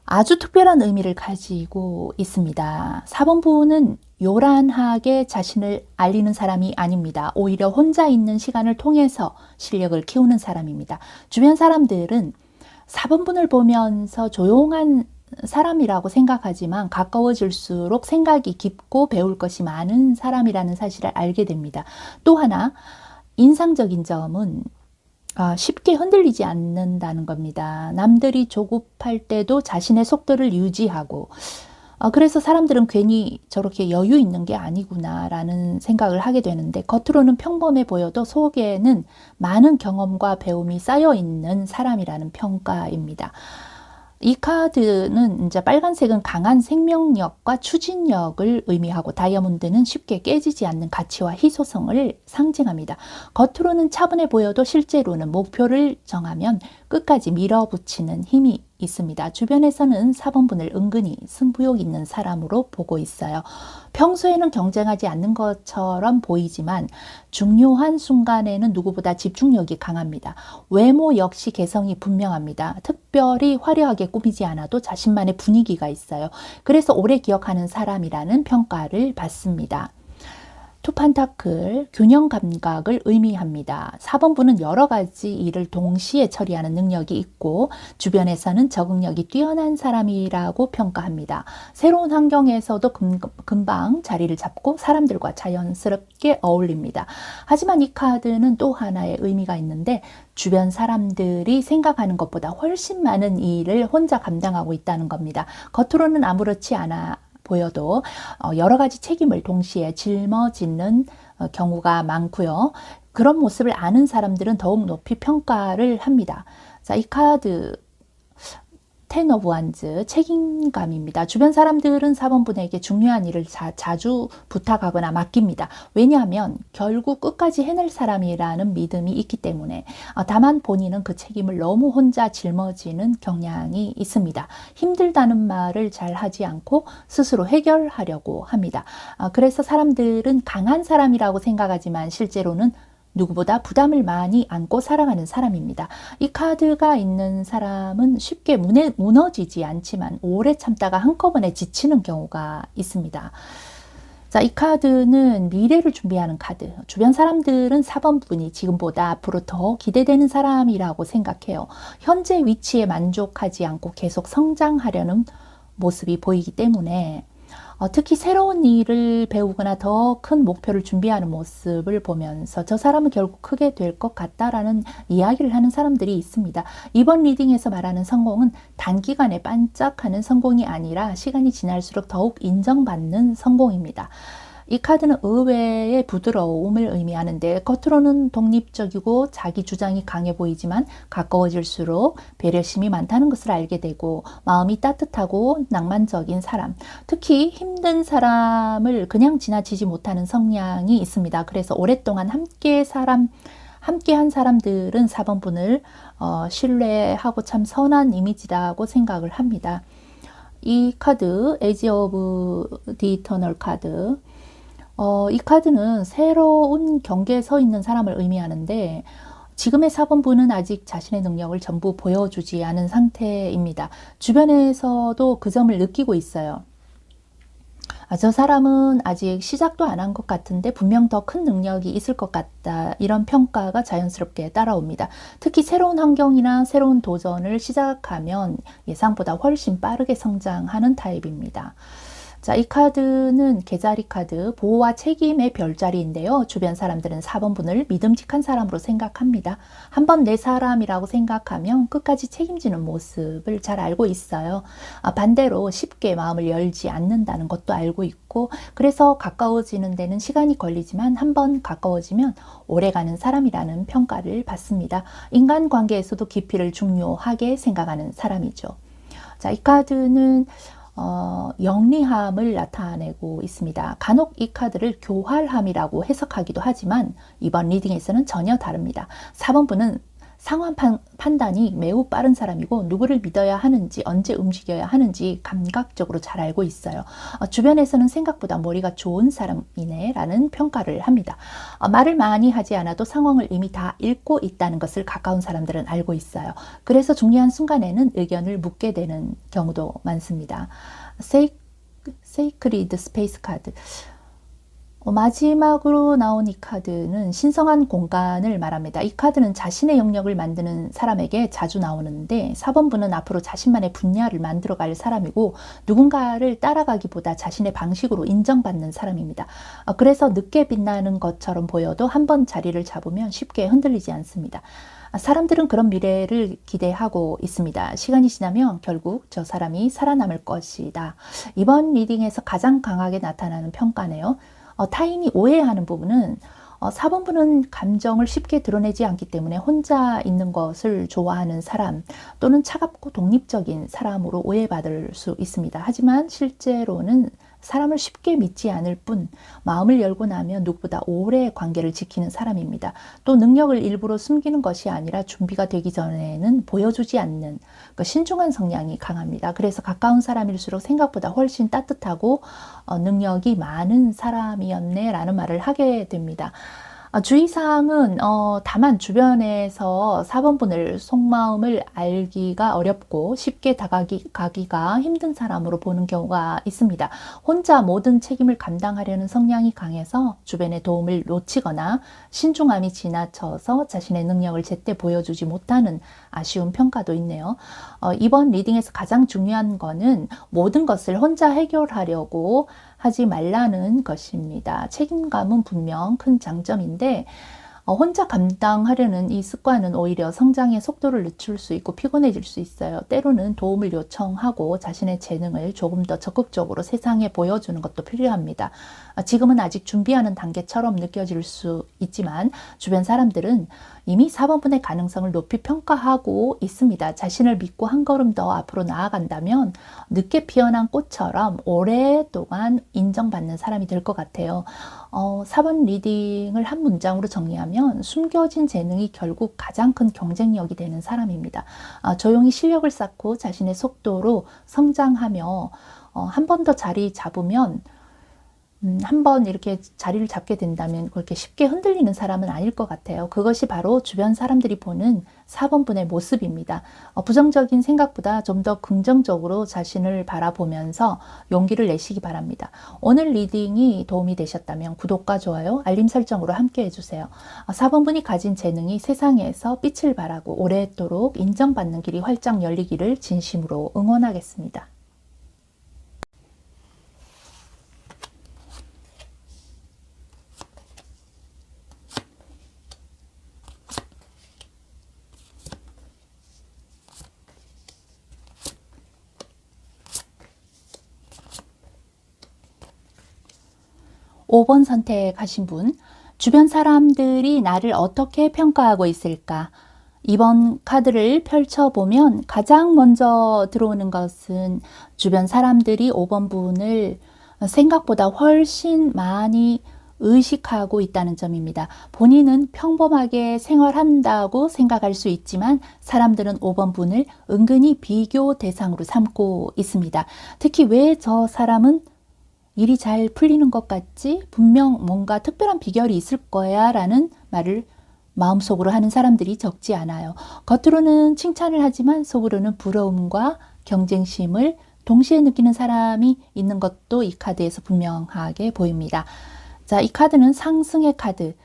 아주 특별한 의미를 가지고 있습니다. 4번분은 요란하게 자신을 알리는 사람이 아닙니다. 오히려 혼자 있는 시간을 통해서 실력을 키우는 사람입니다. 주변 사람들은 4번분을 보면서 조용한 사람이라고 생각하지만 가까워질수록 생각이 깊고 배울 것이 많은 사람이라는 사실을 알게 됩니다. 또 하나 인상적인 점은 쉽게 흔들리지 않는다는 겁니다. 남들이 조급할 때도 자신의 속도를 유지하고 그래서 사람들은 괜히 저렇게 여유 있는 게 아니구나 라는 생각을 하게 되는데 겉으로는 평범해 보여도 속에는 많은 경험과 배움이 쌓여 있는 사람이라는 평가입니다. 이 카드는 이제 빨간색은 강한 생명력과 추진력을 의미하고 다이아몬드는 쉽게 깨지지 않는 가치와 희소성을 상징합니다. 겉으로는 차분해 보여도 실제로는 목표를 정하면 끝까지 밀어붙이는 힘이 있습니다. 주변에서는 4번분을 은근히 승부욕 있는 사람으로 보고 있어요. 평소에는 경쟁하지 않는 것처럼 보이지만 중요한 순간에는 누구보다 집중력이 강합니다. 외모 역시 개성이 분명합니다. 특별히 화려하게 꾸미지 않아도 자신만의 분위기가 있어요. 그래서 오래 기억하는 사람이라는 평가를 받습니다. 투 판타클, 균형 감각을 의미합니다. 4번분은 여러 가지 일을 동시에 처리하는 능력이 있고 주변에서는 적응력이 뛰어난 사람이라고 평가합니다. 새로운 환경에서도 금방 자리를 잡고 사람들과 자연스럽게 어울립니다. 하지만 이 카드는 또 하나의 의미가 있는데 주변 사람들이 생각하는 것보다 훨씬 많은 일을 혼자 감당하고 있다는 겁니다. 겉으로는 아무렇지 않아 보여도 여러 가지 책임을 동시에 짊어지는 경우가 많고요. 그런 모습을 아는 사람들은 더욱 높이 평가를 합니다. 자, 이 카드 텐 오브 완즈, 책임감입니다. 주변 사람들은 4번분에게 중요한 일을 자주 부탁하거나 맡깁니다. 왜냐하면 결국 끝까지 해낼 사람이라는 믿음이 있기 때문에 다만 본인은 그 책임을 너무 혼자 짊어지는 경향이 있습니다. 힘들다는 말을 잘 하지 않고 스스로 해결하려고 합니다. 그래서 사람들은 강한 사람이라고 생각하지만 실제로는 누구보다 부담을 많이 안고 살아가는 사람입니다. 이 카드가 있는 사람은 쉽게 무너지지 않지만 오래 참다가 한꺼번에 지치는 경우가 있습니다. 자, 이 카드는 미래를 준비하는 카드. 주변 사람들은 4번분이 지금보다 앞으로 더 기대되는 사람이라고 생각해요. 현재 위치에 만족하지 않고 계속 성장하려는 모습이 보이기 때문에 특히 새로운 일을 배우거나 더 큰 목표를 준비하는 모습을 보면서 저 사람은 결국 크게 될 것 같다라는 이야기를 하는 사람들이 있습니다. 이번 리딩에서 말하는 성공은 단기간에 반짝하는 성공이 아니라 시간이 지날수록 더욱 인정받는 성공입니다. 이 카드는 의외의 부드러움을 의미하는데 겉으로는 독립적이고 자기 주장이 강해 보이지만 가까워질수록 배려심이 많다는 것을 알게 되고 마음이 따뜻하고 낭만적인 사람, 특히 힘든 사람을 그냥 지나치지 못하는 성향이 있습니다. 그래서 오랫동안 함께한 사람들은 4번분을 신뢰하고 참 선한 이미지라고 생각을 합니다. 이 카드, 에지 오브 디 이터널 카드, 이 카드는 새로운 경계에 서 있는 사람을 의미하는데 지금의 4번분은 아직 자신의 능력을 전부 보여주지 않은 상태입니다. 주변에서도 그 점을 느끼고 있어요. 저 사람은 아직 시작도 안 한 것 같은데 분명 더 큰 능력이 있을 것 같다. 이런 평가가 자연스럽게 따라옵니다. 특히 새로운 환경이나 새로운 도전을 시작하면 예상보다 훨씬 빠르게 성장하는 타입입니다. 자, 이 카드는 개자리 카드, 보호와 책임의 별자리인데요. 주변 사람들은 4번 분을 믿음직한 사람으로 생각합니다. 한번 내 사람이라고 생각하면 끝까지 책임지는 모습을 잘 알고 있어요. 반대로 쉽게 마음을 열지 않는다는 것도 알고 있고, 그래서 가까워지는 데는 시간이 걸리지만 한번 가까워지면 오래가는 사람이라는 평가를 받습니다. 인간관계에서도 깊이를 중요하게 생각하는 사람이죠. 자, 이 카드는 영리함을 나타내고 있습니다. 간혹 이 카드를 교활함이라고 해석하기도 하지만 이번 리딩에서는 전혀 다릅니다. 4번 분은 상황 판단이 매우 빠른 사람이고 누구를 믿어야 하는지 언제 움직여야 하는지 감각적으로 잘 알고 있어요. 주변에서는 생각보다 머리가 좋은 사람이네 라는 평가를 합니다. 말을 많이 하지 않아도 상황을 이미 다 읽고 있다는 것을 가까운 사람들은 알고 있어요. 그래서 중요한 순간에는 의견을 묻게 되는 경우도 많습니다. Sacred Space 카드, 마지막으로 나온 이 카드는 신성한 공간을 말합니다. 이 카드는 자신의 영역을 만드는 사람에게 자주 나오는데 4번 분은 앞으로 자신만의 분야를 만들어갈 사람이고 누군가를 따라가기보다 자신의 방식으로 인정받는 사람입니다. 그래서 늦게 빛나는 것처럼 보여도 한번 자리를 잡으면 쉽게 흔들리지 않습니다. 사람들은 그런 미래를 기대하고 있습니다. 시간이 지나면 결국 저 사람이 살아남을 것이다. 이번 리딩에서 가장 강하게 나타나는 평가네요. 타인이 오해하는 부분은 4번 분은 감정을 쉽게 드러내지 않기 때문에 혼자 있는 것을 좋아하는 사람 또는 차갑고 독립적인 사람으로 오해받을 수 있습니다. 하지만 실제로는 사람을 쉽게 믿지 않을 뿐 마음을 열고 나면 누구보다 오래 관계를 지키는 사람입니다. 또 능력을 일부러 숨기는 것이 아니라 준비가 되기 전에는 보여주지 않는 신중한 성향이 강합니다. 그래서 가까운 사람일수록 생각보다 훨씬 따뜻하고 능력이 많은 사람이었네 라는 말을 하게 됩니다. 주의사항은 다만 주변에서 4번 분을 속마음을 알기가 어렵고 쉽게 다가가기가 힘든 사람으로 보는 경우가 있습니다. 혼자 모든 책임을 감당하려는 성향이 강해서 주변의 도움을 놓치거나 신중함이 지나쳐서 자신의 능력을 제때 보여주지 못하는 아쉬운 평가도 있네요. 이번 리딩에서 가장 중요한 거는 모든 것을 혼자 해결하려고 하지 말라는 것입니다. 책임감은 분명 큰 장점인데 혼자 감당하려는 이 습관은 오히려 성장의 속도를 늦출 수 있고 피곤해질 수 있어요. 때로는 도움을 요청하고 자신의 재능을 조금 더 적극적으로 세상에 보여주는 것도 필요합니다. 지금은 아직 준비하는 단계처럼 느껴질 수 있지만 주변 사람들은 이미 4번 분의 가능성을 높이 평가하고 있습니다. 자신을 믿고 한 걸음 더 앞으로 나아간다면 늦게 피어난 꽃처럼 오랫동안 인정받는 사람이 될 것 같아요. 4번 리딩을 한 문장으로 정리하면 숨겨진 재능이 결국 가장 큰 경쟁력이 되는 사람입니다. 조용히 실력을 쌓고 자신의 속도로 성장하며 한 번 더 자리 잡으면 한번 이렇게 자리를 잡게 된다면 그렇게 쉽게 흔들리는 사람은 아닐 것 같아요. 그것이 바로 주변 사람들이 보는 4번 분의 모습입니다. 부정적인 생각보다 좀 더 긍정적으로 자신을 바라보면서 용기를 내시기 바랍니다. 오늘 리딩이 도움이 되셨다면 구독과 좋아요, 알림 설정으로 함께 해주세요. 4번 분이 가진 재능이 세상에서 빛을 발하고 오랫도록 인정받는 길이 활짝 열리기를 진심으로 응원하겠습니다. 5번 선택하신 분, 주변 사람들이 나를 어떻게 평가하고 있을까? 이번 카드를 펼쳐보면 가장 먼저 들어오는 것은 주변 사람들이 5번 분을 생각보다 훨씬 많이 의식하고 있다는 점입니다. 본인은 평범하게 생활한다고 생각할 수 있지만 사람들은 5번 분을 은근히 비교 대상으로 삼고 있습니다. 특히 왜 저 사람은 일이 잘 풀리는 것 같지? 분명 뭔가 특별한 비결이 있을 거야 라는 말을 마음속으로 하는 사람들이 적지 않아요. 겉으로는 칭찬을 하지만 속으로는 부러움과 경쟁심을 동시에 느끼는 사람이 있는 것도 이 카드에서 분명하게 보입니다. 자, 이 카드는 상승의 카드.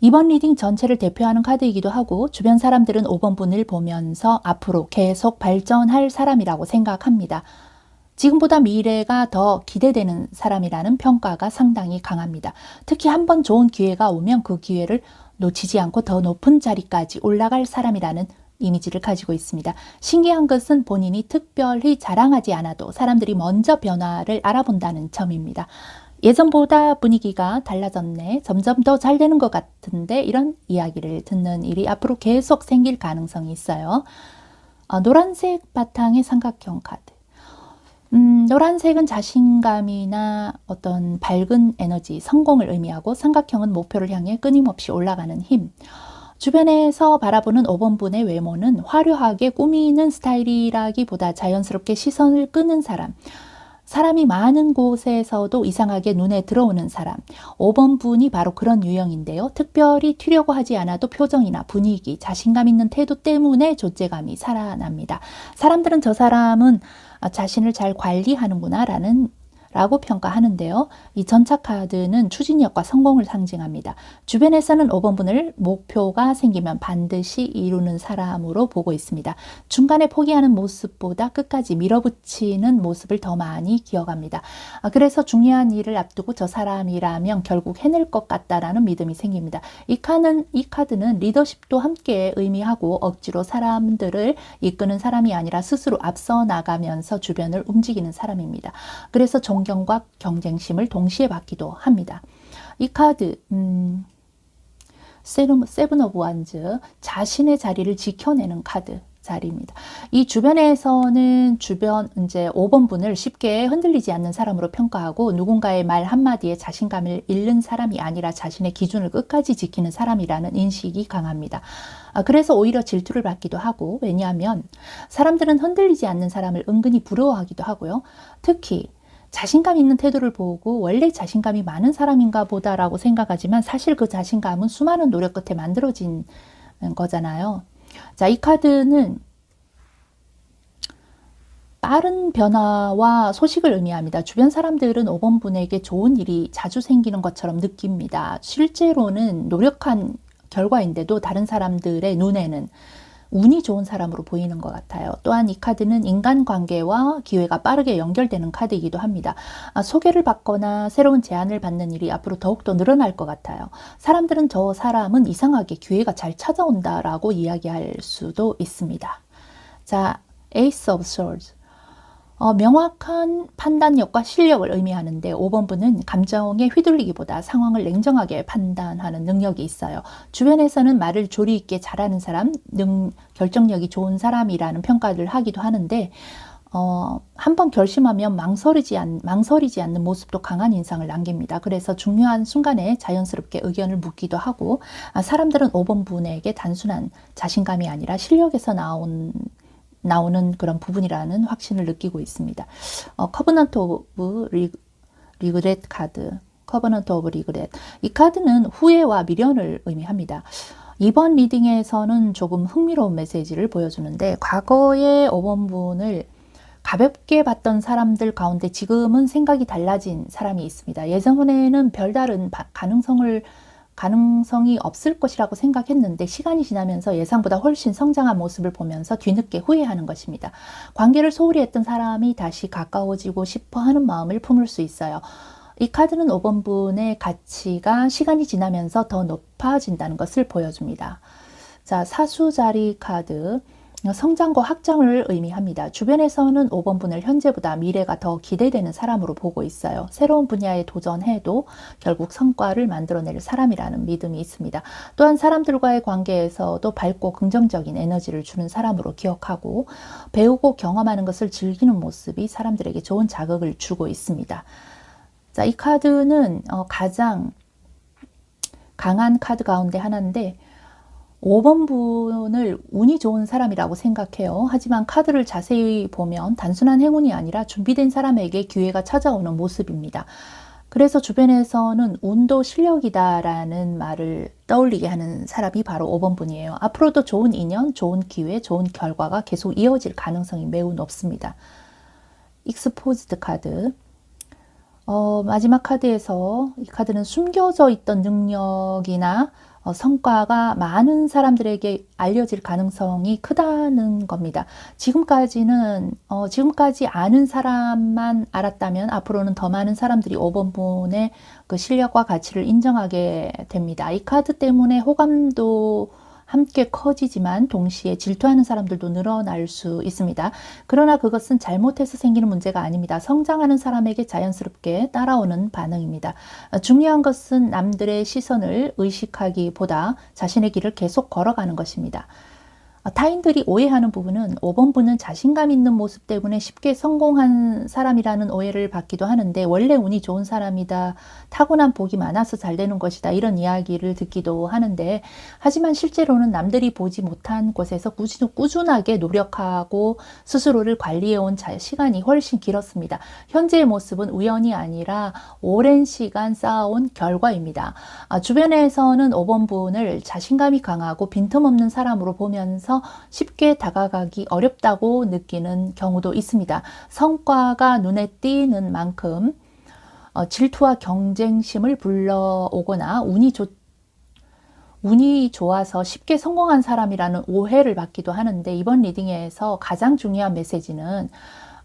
이번 리딩 전체를 대표하는 카드이기도 하고 주변 사람들은 5번 분을 보면서 앞으로 계속 발전할 사람이라고 생각합니다. 지금보다 미래가 더 기대되는 사람이라는 평가가 상당히 강합니다. 특히 한번 좋은 기회가 오면 그 기회를 놓치지 않고 더 높은 자리까지 올라갈 사람이라는 이미지를 가지고 있습니다. 신기한 것은 본인이 특별히 자랑하지 않아도 사람들이 먼저 변화를 알아본다는 점입니다. 예전보다 분위기가 달라졌네. 점점 더 잘 되는 것 같은데 이런 이야기를 듣는 일이 앞으로 계속 생길 가능성이 있어요. 노란색 바탕의 삼각형 카드. 노란색은 자신감이나 어떤 밝은 에너지, 성공을 의미하고 삼각형은 목표를 향해 끊임없이 올라가는 힘. 주변에서 바라보는 5번분의 외모는 화려하게 꾸미는 스타일이라기보다 자연스럽게 시선을 끄는 사람. 사람이 많은 곳에서도 이상하게 눈에 들어오는 사람. 5번분이 바로 그런 유형인데요. 특별히 튀려고 하지 않아도 표정이나 분위기, 자신감 있는 태도 때문에 존재감이 살아납니다. 사람들은 저 사람은 자신을 잘 관리하는구나 라고 평가하는데요. 이 전차 카드는 추진력과 성공을 상징합니다. 주변에서는 5번분을 목표가 생기면 반드시 이루는 사람으로 보고 있습니다. 중간에 포기하는 모습보다 끝까지 밀어붙이는 모습을 더 많이 기억합니다. 그래서 중요한 일을 앞두고 저 사람이라면 결국 해낼 것 같다라는 믿음이 생깁니다. 이 카드는 리더십도 함께 의미하고 억지로 사람들을 이끄는 사람이 아니라 스스로 앞서 나가면서 주변을 움직이는 사람입니다. 그래서 존경과 경쟁심을 동시에 받기도 합니다. 이 카드 세븐 오브 완즈, 자신의 자리를 지켜내는 카드 자리입니다. 이 주변에서는 이제 5번분을 쉽게 흔들리지 않는 사람으로 평가하고 누군가의 말 한마디에 자신감을 잃는 사람이 아니라 자신의 기준을 끝까지 지키는 사람이라는 인식이 강합니다. 그래서 오히려 질투를 받기도 하고, 왜냐하면 사람들은 흔들리지 않는 사람을 은근히 부러워하기도 하고요. 특히 자신감 있는 태도를 보고 원래 자신감이 많은 사람인가 보다라고 생각하지만 사실 그 자신감은 수많은 노력 끝에 만들어진 거잖아요. 자, 이 카드는 빠른 변화와 소식을 의미합니다. 주변 사람들은 5번분에게 좋은 일이 자주 생기는 것처럼 느낍니다. 실제로는 노력한 결과인데도 다른 사람들의 눈에는 운이 좋은 사람으로 보이는 것 같아요. 또한 이 카드는 인간관계와 기회가 빠르게 연결되는 카드이기도 합니다. 소개를 받거나 새로운 제안을 받는 일이 앞으로 더욱더 늘어날 것 같아요. 사람들은 저 사람은 이상하게 기회가 잘 찾아온다라고 이야기할 수도 있습니다. 자, Ace of Swords. 명확한 판단력과 실력을 의미하는데 5번분은 감정에 휘둘리기보다 상황을 냉정하게 판단하는 능력이 있어요. 주변에서는 말을 조리 있게 잘하는 사람, 결정력이 좋은 사람이라는 평가를 하기도 하는데 한번 결심하면 망설이지 않는 모습도 강한 인상을 남깁니다. 그래서 중요한 순간에 자연스럽게 의견을 묻기도 하고, 사람들은 5번분에게 단순한 자신감이 아니라 실력에서 나오는 그런 부분이라는 확신을 느끼고 있습니다. 커버넌트 오브 리그렛 카드. 커버넌트 오브 리그렛. 이 카드는 후회와 미련을 의미합니다. 이번 리딩에서는 조금 흥미로운 메시지를 보여주는데, 과거의 5번분을 가볍게 봤던 사람들 가운데 지금은 생각이 달라진 사람이 있습니다. 예전에는 별다른 가능성이 없을 것이라고 생각했는데 시간이 지나면서 예상보다 훨씬 성장한 모습을 보면서 뒤늦게 후회하는 것입니다. 관계를 소홀히 했던 사람이 다시 가까워지고 싶어 하는 마음을 품을 수 있어요. 이 카드는 5번분의 가치가 시간이 지나면서 더 높아진다는 것을 보여줍니다. 자, 사수자리 카드. 성장과 확장을 의미합니다. 주변에서는 5번분을 현재보다 미래가 더 기대되는 사람으로 보고 있어요. 새로운 분야에 도전해도 결국 성과를 만들어낼 사람이라는 믿음이 있습니다. 또한 사람들과의 관계에서도 밝고 긍정적인 에너지를 주는 사람으로 기억하고, 배우고 경험하는 것을 즐기는 모습이 사람들에게 좋은 자극을 주고 있습니다. 자, 이 카드는 가장 강한 카드 가운데 하나인데 5번분을 운이 좋은 사람이라고 생각해요. 하지만 카드를 자세히 보면 단순한 행운이 아니라 준비된 사람에게 기회가 찾아오는 모습입니다. 그래서 주변에서는 운도 실력이다라는 말을 떠올리게 하는 사람이 바로 5번분이에요. 앞으로도 좋은 인연, 좋은 기회, 좋은 결과가 계속 이어질 가능성이 매우 높습니다. 익스포즈드 카드. 마지막 카드에서 이 카드는 숨겨져 있던 능력이나 성과가 많은 사람들에게 알려질 가능성이 크다는 겁니다. 지금까지 아는 사람만 알았다면 앞으로는 더 많은 사람들이 5번 분의 그 실력과 가치를 인정하게 됩니다. 이 카드 때문에 호감도 함께 커지지만 동시에 질투하는 사람들도 늘어날 수 있습니다. 그러나 그것은 잘못해서 생기는 문제가 아닙니다. 성장하는 사람에게 자연스럽게 따라오는 반응입니다. 중요한 것은 남들의 시선을 의식하기보다 자신의 길을 계속 걸어가는 것입니다. 타인들이 오해하는 부분은 5번 분은 자신감 있는 모습 때문에 쉽게 성공한 사람이라는 오해를 받기도 하는데 원래 운이 좋은 사람이다, 타고난 복이 많아서 잘 되는 것이다, 이런 이야기를 듣기도 하는데, 하지만 실제로는 남들이 보지 못한 곳에서 꾸준하게 노력하고 스스로를 관리해온 시간이 훨씬 길었습니다. 현재의 모습은 우연이 아니라 오랜 시간 쌓아온 결과입니다. 주변에서는 5번 분을 자신감이 강하고 빈틈없는 사람으로 보면서 쉽게 다가가기 어렵다고 느끼는 경우도 있습니다. 성과가 눈에 띄는 만큼 질투와 경쟁심을 불러오거나 운이 좋아서 쉽게 성공한 사람이라는 오해를 받기도 하는데, 이번 리딩에서 가장 중요한 메시지는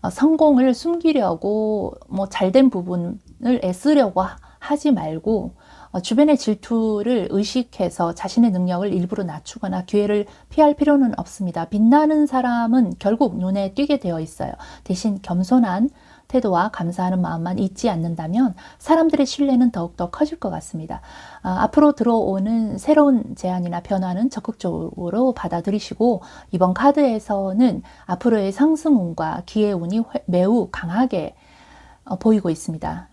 성공을 숨기려고 잘된 부분을 애쓰려고 하지 말고 주변의 질투를 의식해서 자신의 능력을 일부러 낮추거나 기회를 피할 필요는 없습니다. 빛나는 사람은 결국 눈에 띄게 되어 있어요. 대신 겸손한 태도와 감사하는 마음만 잊지 않는다면 사람들의 신뢰는 더욱더 커질 것 같습니다. 앞으로 들어오는 새로운 제안이나 변화는 적극적으로 받아들이시고, 이번 카드에서는 앞으로의 상승운과 기회운이 매우 강하게 보이고 있습니다.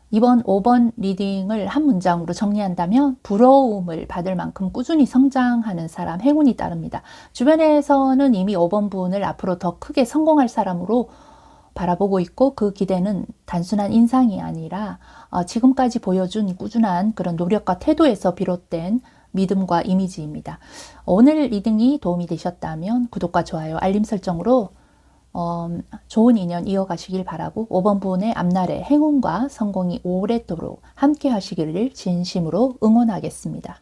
이번 5번 리딩을 한 문장으로 정리한다면, 부러움을 받을 만큼 꾸준히 성장하는 사람, 행운이 따릅니다. 주변에서는 이미 5번 분을 앞으로 더 크게 성공할 사람으로 바라보고 있고, 그 기대는 단순한 인상이 아니라 지금까지 보여준 꾸준한 그런 노력과 태도에서 비롯된 믿음과 이미지입니다. 오늘 리딩이 도움이 되셨다면 구독과 좋아요, 알림 설정으로 좋은 인연 이어가시길 바라고, 5번 분의 앞날의 행운과 성공이 오랫도록 함께 하시기를 진심으로 응원하겠습니다.